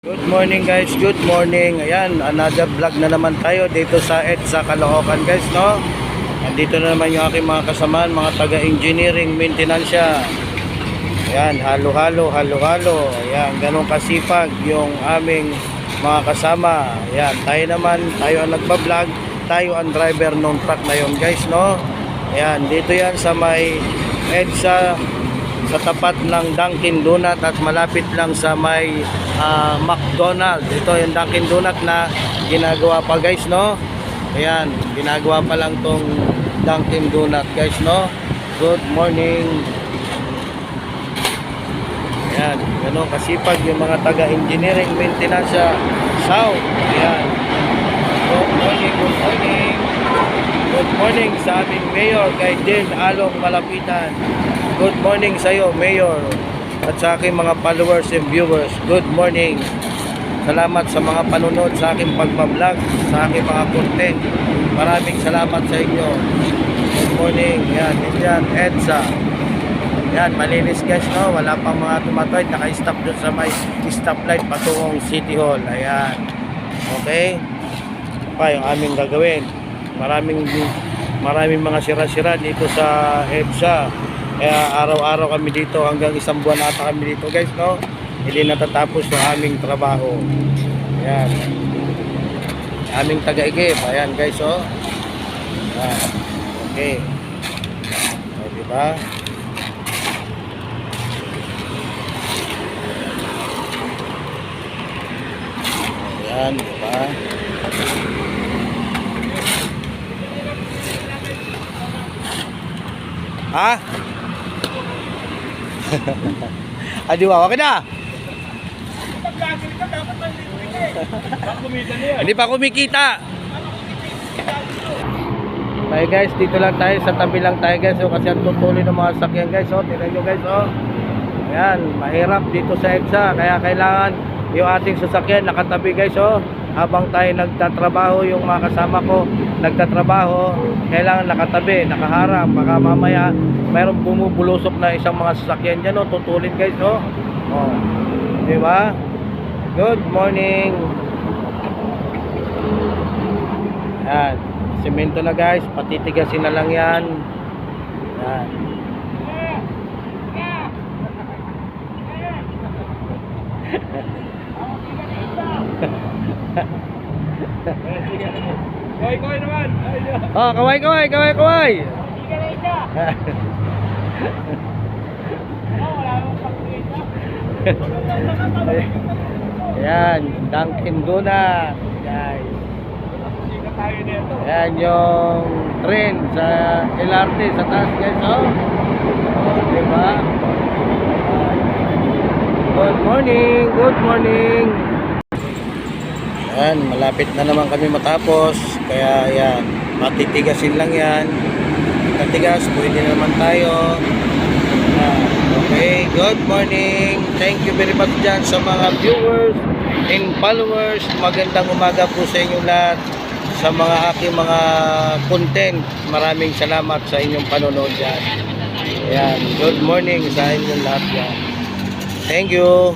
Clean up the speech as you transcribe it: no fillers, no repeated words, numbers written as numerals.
Good morning guys, good morning. Ayan, another vlog na naman tayo dito sa EDSA Caloocan guys, no? Andito na naman yung aking mga kasamaan, mga taga-engineering, maintenance. Ayan, halo-halo. Ayan, ganun kasipag yung aming mga kasama. Ayan, tayo ang nagpa-vlog, tayo ang driver ng truck na yun guys, no? Ayan, dito yan sa may EDSA, sa tapat ng Dunkin Donut at malapit lang sa may McDonald's. Ito yung Dunkin Donut na ginagawa pa guys, no? Ayan, ginagawa pa lang tong Dunkin Donut guys, no? Good morning. Ayan, ganun kasipag yung mga taga-engineering maintenance sa South. Ayan. Good morning. Good morning sa aming mayor kay Din Along Malapitan. Good morning sa iyo, Mayor, at sa aking mga followers and viewers. Good morning. Salamat sa mga panunod sa aking pagbablog, sa aking mga content. Maraming salamat sa inyo. Good morning. Yan, EDSA. Yan, malinis guys, no? Wala pang mga tumatoy. Naka-stop doon sa may stoplight patungong City Hall. Ayan. Okay? Pa yung aming gagawin. Maraming mga sira-sira dito sa EDSA. Kaya araw-araw kami dito, hanggang isang buwan ata kami dito guys, no? Hindi natatapos yung aming trabaho. Ayan. Aming taga-igib. Ayan guys, oh. Ayan. Okay. O, diba? Ayan, diba? Ha? Adiwa, okay na. Hindi pa kumikita. Okay guys, dito lang tayo, sa tabi lang tayo guys, kasi ang tutuloy ng mga sakyan guys, tingnan nyo guys, ayan, mahirap dito sa EDSA, kaya kailangan yung ating sasakyan nakatabi guys, habang tayo nagtatrabaho, yung mga kasama ko nagtatrabaho, kailangan nakatabi, nakaharap, baka mamaya mayroong bumubulusok na isang mga sasakyan dyan, tutulin guys, diba? Good morning. Ayan, semento na guys, patitigasin na lang yan. Ayan. Kaway naman. Kaway. Ayan, Dunkin Donut guys. Ayan yung train sa LRT sa taas guys, diba? Good morning. Ayan, malapit na naman kami matapos. Kaya ayan, matitigasin lang yan. Katigas, pwede naman tayo. Okay, good morning. Thank you very much dyan sa mga viewers and followers. Magandang umaga po sa inyo lahat. Sa mga aking mga content, maraming salamat sa inyong panonood dyan. Ayan, good morning sa inyong lahat dyan. Thank you.